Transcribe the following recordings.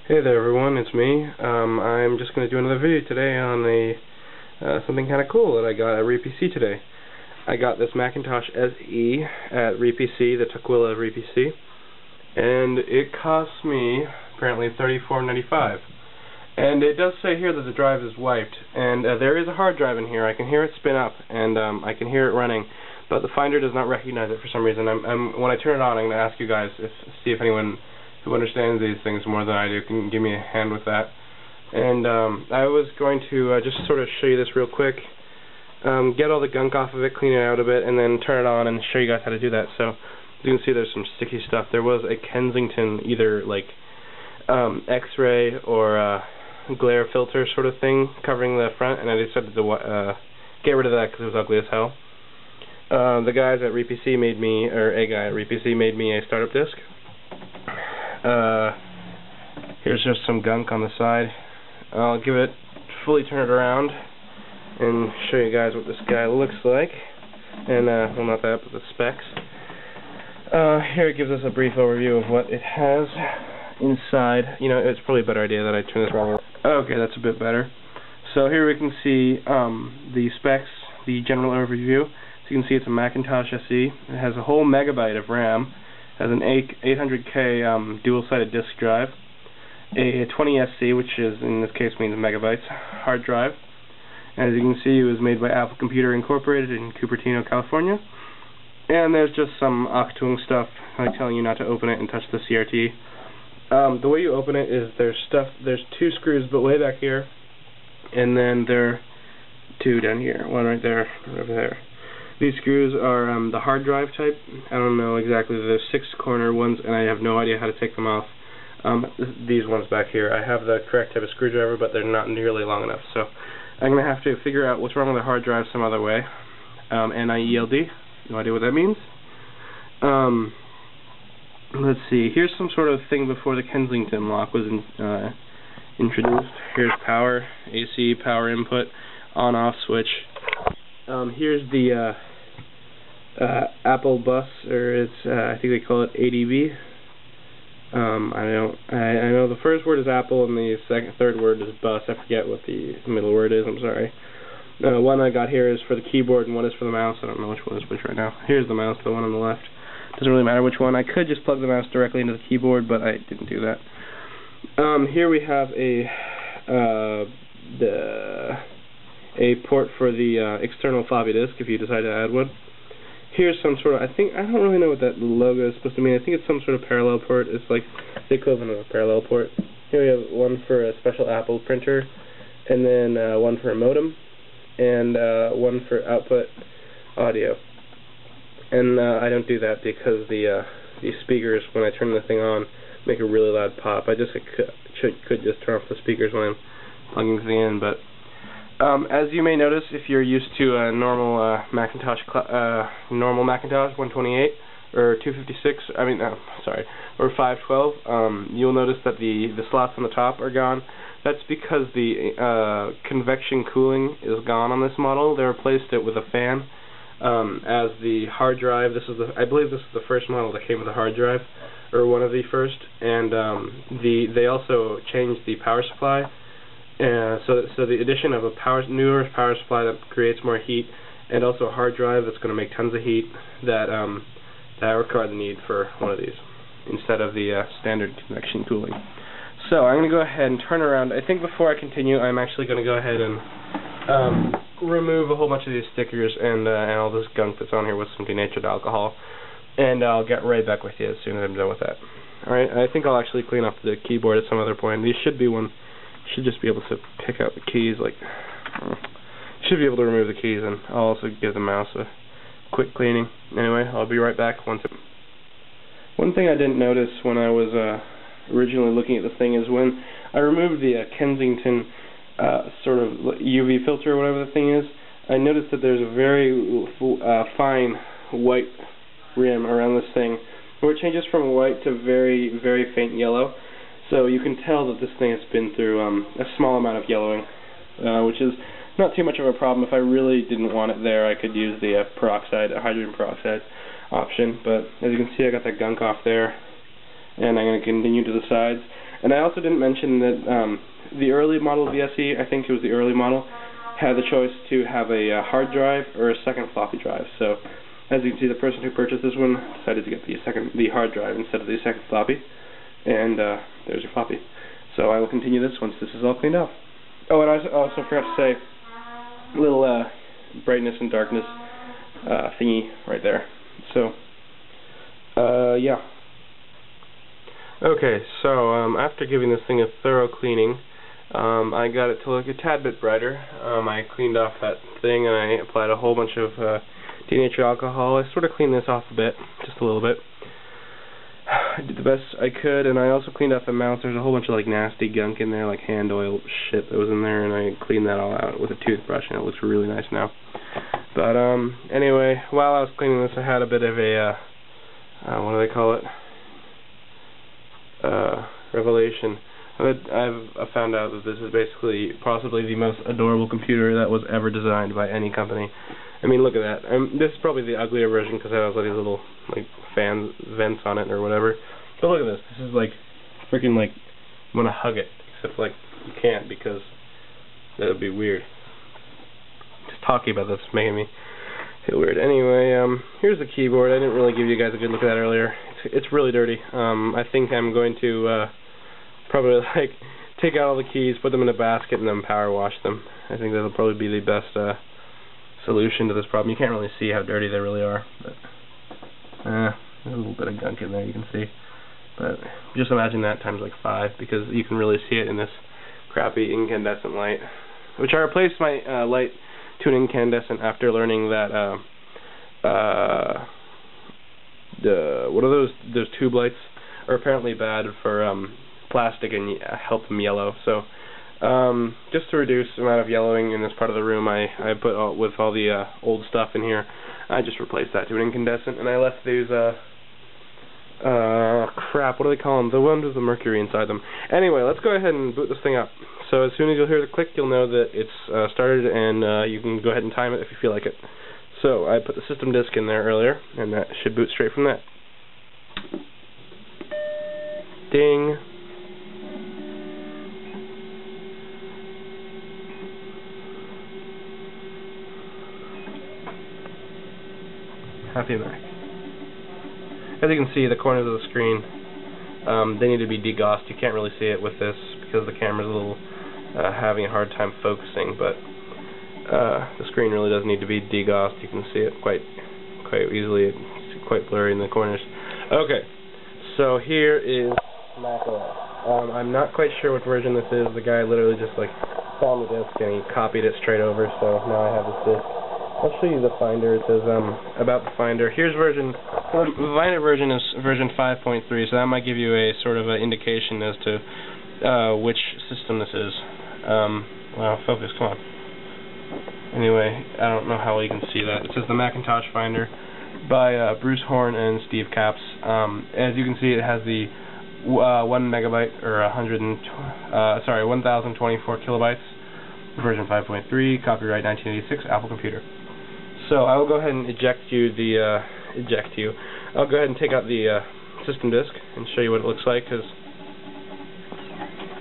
Hey there everyone, it's me. I'm just going to do another video today on something kind of cool that I got at RePC today. I got this Macintosh SE at RePC, the Tukwila RePC, and it cost me apparently $34.95. And it does say here that the drive is wiped, and there is a hard drive in here. I can hear it spin up, and I can hear it running, but the Finder does not recognize it for some reason. When I turn it on, I'm going to ask you guys see if anyone who understands these things more than I do can give me a hand with that. And I was going to just sort of show you this real quick, get all the gunk off of it, clean it out a bit, and then turn it on and show you guys how to do that. So as you can see, there's some sticky stuff. There was a Kensington either like X-ray or glare filter sort of thing covering the front, and I decided to get rid of that because it was ugly as hell. The guys at RePC made me, or a guy at RePC made me a startup disk. Here's just some gunk on the side. I'll give it, fully turn it around and show you guys what this guy looks like. And, well, not that, but the specs. Here it gives us a brief overview of what it has inside. You know, it's probably a better idea that I turn this around. Okay, that's a bit better. So here we can see the specs, the general overview. So you can see it's a Macintosh SE. It has a whole megabyte of RAM. Has an 800K dual-sided disk drive, a 20SC, which is in this case means megabytes, hard drive. As you can see, it was made by Apple Computer Incorporated in Cupertino, California. And there's just some Octung stuff, like telling you not to open it and touch the CRT. The way you open it is there's two screws, but way back here, and then there are two down here, one right there, one over there. These screws are the hard drive type. I don't know exactly. There's 6 corner ones, and I have no idea how to take them off. These ones back here, I have the correct type of screwdriver, but they're not nearly long enough. So I'm going to have to figure out what's wrong with the hard drive some other way. NIELD, no idea what that means. Let's see. Here's some sort of thing before the Kensington lock was introduced. Here's power, AC, power input, on-off switch. Here's the Apple bus, or it's I think they call it ADB. I know the first word is Apple and the third word is bus. I forget what the middle word is. I'm sorry. One I got here is for the keyboard and one is for the mouse. I don't know which one is which right now. Here's the mouse, the one on the left. Doesn't really matter which one. I could just plug the mouse directly into the keyboard, but I didn't do that. Here we have a port for the external floppy disk if you decide to add one. Here's some sort of, I don't really know what that logo is supposed to mean. I think it's some sort of parallel port. It's like the equivalent of a parallel port. Here we have one for a special Apple printer, and then one for a modem, and one for output audio. And I don't do that because the speakers, when I turn the thing on, make a really loud pop. I could just turn off the speakers when I'm plugging things in, but as you may notice, if you're used to a normal Macintosh 128 or 256, or 512, you'll notice that the slots on the top are gone. That's because the convection cooling is gone on this model. They replaced it with a fan. As the hard drive, I believe this is the first model that came with a hard drive, or one of the first, and they also changed the power supply. So the addition of a newer power supply that creates more heat, and also a hard drive that's going to make tons of heat, that require the need for one of these instead of the standard convection cooling. So I'm going to go ahead and turn around. I think before I continue, I'm actually going to go ahead and remove a whole bunch of these stickers and all this gunk that's on here with some denatured alcohol, and I'll get right back with you as soon as I'm done with that. Alright, I think I'll actually clean up the keyboard at some other point. These should just be able to pick out the keys, should be able to remove the keys, and I'll also give the mouse a quick cleaning. Anyway, I'll be right back once. One thing I didn't notice when I was originally looking at the thing is when I removed the Kensington sort of UV filter or whatever the thing is, I noticed that there's a very fine white rim around this thing, where it changes from white to very, very faint yellow. So you can tell that this thing has been through a small amount of yellowing, which is not too much of a problem. If I really didn't want it there, I could use the hydrogen peroxide option. But as you can see, I got that gunk off there, and I'm going to continue to the sides. And I also didn't mention that the early model of the SE, I think it was the early model, had the choice to have a hard drive or a second floppy drive. So, as you can see, the person who purchased this one decided to get the hard drive instead of the second floppy. And there's your floppy. So I will continue this once this is all cleaned off. Oh, and I also forgot to say, little brightness and darkness thingy right there. So, yeah. Okay, so after giving this thing a thorough cleaning, I got it to look a tad bit brighter. I cleaned off that thing and I applied a whole bunch of denatured alcohol. I sort of cleaned this off a bit, just a little bit. I did the best I could, and I also cleaned off the mouth. There's a whole bunch of like nasty gunk in there, like hand oil shit that was in there, and I cleaned that all out with a toothbrush, and it looks really nice now. But anyway, while I was cleaning this, I had a bit of a what do they call it? Revelation. I've found out that this is basically possibly the most adorable computer that was ever designed by any company. I mean, look at that. This is probably the uglier version because it has like these little like vents on it or whatever. But look at this. This is like freaking like you want to hug it, except like you can't because that would be weird. Just talking about this is making me feel weird. Anyway, here's the keyboard. I didn't really give you guys a good look at that earlier. It's really dirty. I think I'm going to probably like take out all the keys, put them in a basket, and then power wash them. I think that'll probably be the best solution to this problem. You can't really see how dirty they really are, but there's a little bit of gunk in there, you can see. But just imagine that times like 5, because you can really see it in this crappy incandescent light, which I replaced my light to an incandescent after learning that what are those tube lights are apparently bad for plastic and help them yellow. So just to reduce the amount of yellowing in this part of the room, I put with all the old stuff in here, I just replaced that to an incandescent, and I left these crap, what do they call them? The ones with the mercury inside them. Anyway, let's go ahead and boot this thing up. So as soon as you'll hear the click, you'll know that it's started, and you can go ahead and time it if you feel like it. So I put the system disk in there earlier, and that should boot straight from that. Ding. Happy Mac. As you can see, the corners of the screen, they need to be degaussed. You can't really see it with this because the camera's a little having a hard time focusing, but the screen really does need to be degaussed. You can see it quite easily. It's quite blurry in the corners. Okay, so here is Mac OS. I'm not quite sure what version this is. The guy literally just like found the disk and he copied it straight over, so now I have this disk. I'll show you the Finder. It says about the Finder. Here's the Finder version is version 5.3, so that might give you a sort of an indication as to which system this is. Well, focus, come on. Anyway, I don't know how well you can see that. It says the Macintosh Finder by Bruce Horn and Steve Capps. As you can see, it has the 1 megabyte or 1024 kilobytes, version 5.3, copyright 1986, Apple Computer. So I will go ahead and eject you. I'll go ahead and take out the system disk and show you what it looks like, because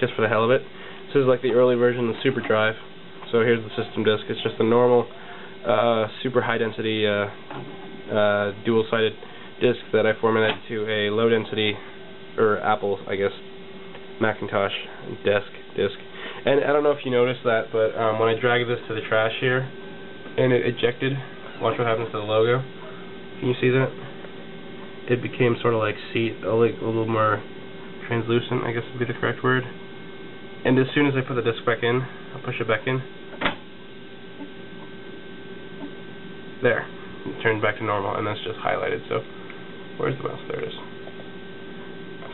just for the hell of it. This is like the early version of the Super Drive. So here's the system disk. It's just a normal super high density dual-sided disk that I formatted to a low density, or Apple, I guess, Macintosh disk. And I don't know if you noticed that, but when I drag this to the trash here, and it ejected, watch what happens to the logo. Can you see that? It became sort of like a little more translucent, I guess would be the correct word. And as soon as I put the disc back in, I'll push it back in. There. It turned back to normal, and that's just highlighted. So, where's the mouse? There it is.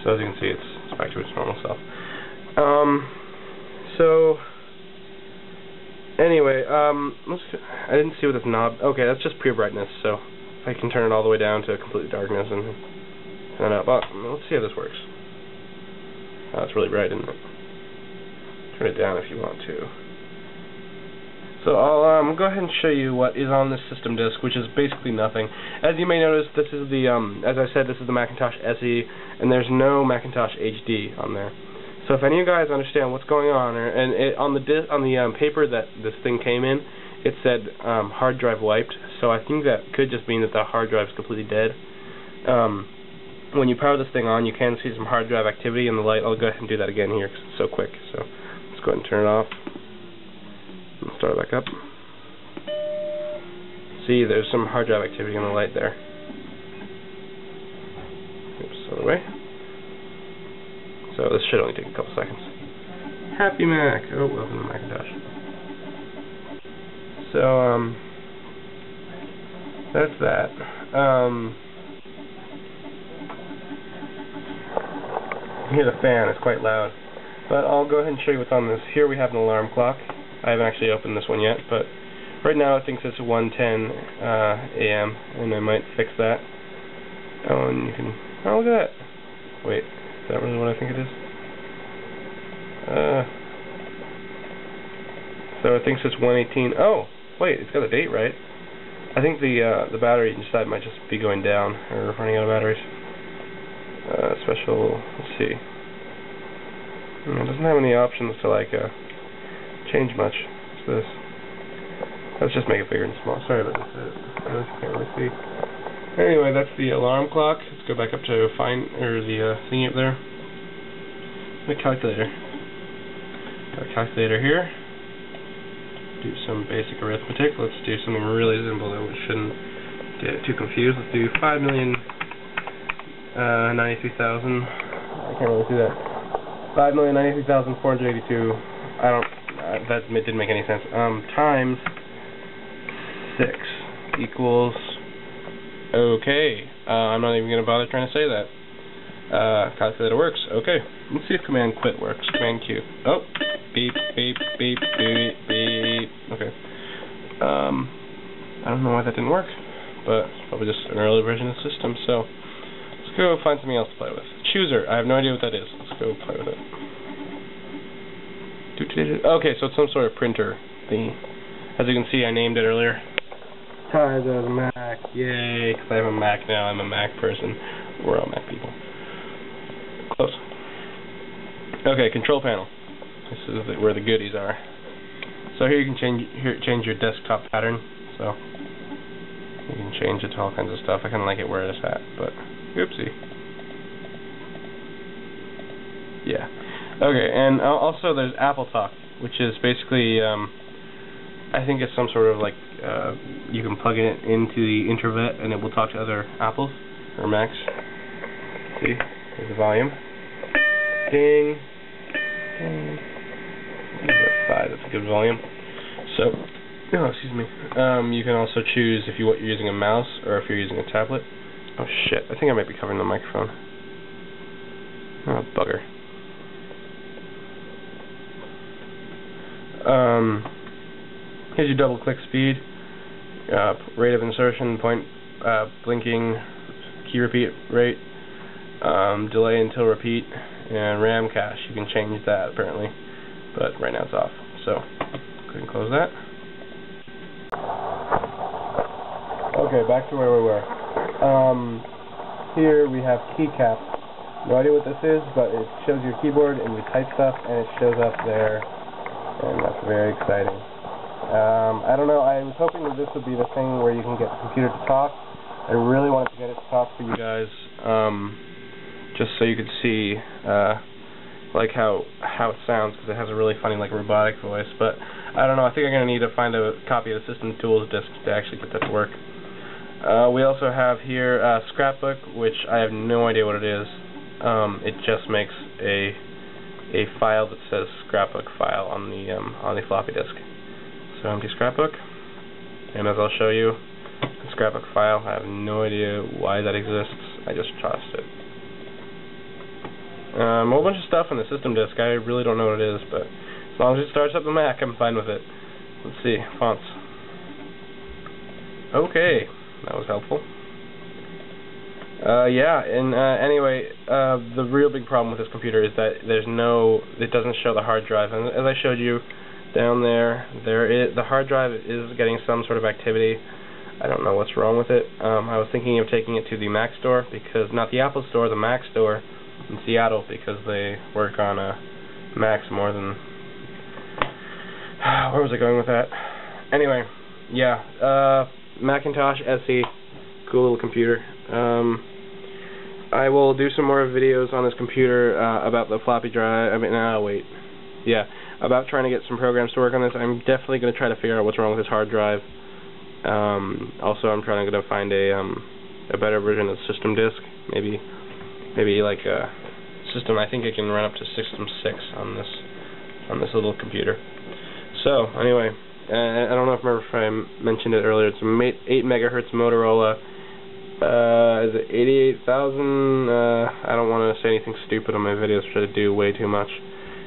So as you can see, it's back to its normal self. So anyway, I didn't see what this knob. Okay, that's just pure brightness. So I can turn it all the way down to complete darkness and turn it up. Let's see how this works. Oh, it's really bright, isn't it? Turn it down if you want to. So I'll go ahead and show you what is on this system disk, which is basically nothing. As you may notice, this is the, as I said, this is the Macintosh SE, and there's no Macintosh HD on there. So if any of you guys understand what's going on, on the paper that this thing came in, it said hard drive wiped. So I think that could just mean that the hard drive is completely dead. When you power this thing on, you can see some hard drive activity in the light. I'll go ahead and do that again here because it's so quick. So let's go ahead and turn it off and start it back up. See, there's some hard drive activity in the light there. Oops, other way. So this should only take a couple seconds. Happy Mac! Oh, welcome to Macintosh. So, that's that. You hear the fan, it's quite loud. But I'll go ahead and show you what's on this. Here we have an alarm clock. I haven't actually opened this one yet, but right now it thinks it's 1:10 a.m. and I might fix that. Oh, and you can... Oh, look at that! Wait, is that really what I think it is? So it thinks it's 1:18. Oh, wait, it's got a date right. I think the battery inside might just be going down, or running out of batteries. Special, let's see. It doesn't have any options to like change much. What's this? Let's just make it bigger and small. Sorry about this. I can't really see. Anyway, that's the alarm clock. Let's go back up to the thingy up there. The calculator. Got a calculator here. Do some basic arithmetic. Let's do something really simple that we shouldn't get too confused. Let's do 5,093,000. I can't really do that. 5,093,482. That didn't make any sense. Times 6 equals. Okay. I'm not even going to bother trying to say that. Calculator works. Okay. Let's see if Command Quit works. Command Q. Oh. Beep, beep, beep, beep, beep. Okay. I don't know why that didn't work, but it's probably just an early version of the system, so let's go find something else to play with. Chooser. I have no idea what that is. Let's go play with it. Okay, so it's some sort of printer thingy. As you can see, I named it earlier. Times as Mac. Yay, because I have a Mac now. I'm a Mac person. We're all Mac people. Close. Okay, control panel. This is where the goodies are. So here you can change your desktop pattern. So you can change it to all kinds of stuff. I kind of like it where it's at, but oopsie. Yeah. Okay, and also there's Apple Talk, which is basically I think it's some sort of like you can plug it into the Intravet and it will talk to other Apples or Macs. See, there's the volume. Ding. Ding. 5, that's a good volume. So, oh, excuse me. You can also choose if you're using a mouse or if you're using a tablet. Oh shit, I think I might be covering the microphone. Oh, bugger. Here's your double click speed, rate of insertion, point blinking, key repeat rate, delay until repeat, and RAM cache. You can change that apparently, but right now it's off. So, go ahead and close that. Okay, back to where we were. Here we have keycaps. No idea what this is, but it shows your keyboard and you type stuff, and it shows up there, and that's very exciting. I don't know, I was hoping that this would be the thing where you can get the computer to talk. I really wanted to get it to talk for you guys, just so you could see like how it sounds, because it has a really funny like robotic voice. But I don't know, I think I'm going to need to find a copy of the System Tools disk to actually get that to work. We also have here Scrapbook, which I have no idea what it is. It just makes a file that says Scrapbook file on the floppy disk. So empty Scrapbook, and as I'll show you, the Scrapbook file, I have no idea why that exists. I just tossed it. A whole bunch of stuff on the system disk. I really don't know what it is, but as long as it starts up the Mac, I'm fine with it. Let's see, fonts. Okay, that was helpful. Yeah, and anyway, the real big problem with this computer is that it doesn't show the hard drive. And as I showed you down there, the hard drive is getting some sort of activity. I don't know what's wrong with it. I was thinking of taking it to the Mac store, because not the Apple store, the Mac store in Seattle, because they work on max more than... Where was I going with that? Anyway, yeah, Macintosh SE, cool little computer. I will do some more videos on this computer about the floppy drive. About trying to get some programs to work on this. I'm definitely going to try to figure out what's wrong with this hard drive. Also, I'm trying to find a better version of system disk. Maybe like a system. I think it can run up to System 6 on this little computer. So anyway, I don't know if I mentioned it earlier. It's a 8 megahertz Motorola. Is it 88,000? I don't want to say anything stupid on my videos, try to do way too much.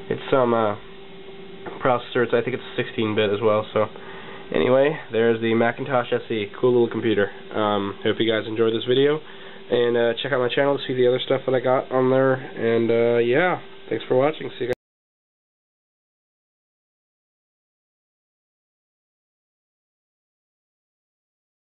It's some processor. I think it's 16-bit as well. So anyway, there's the Macintosh SE, cool little computer. Hope you guys enjoyed this video, and check out my channel to see the other stuff that I got on there. And yeah, thanks for watching. See you guys.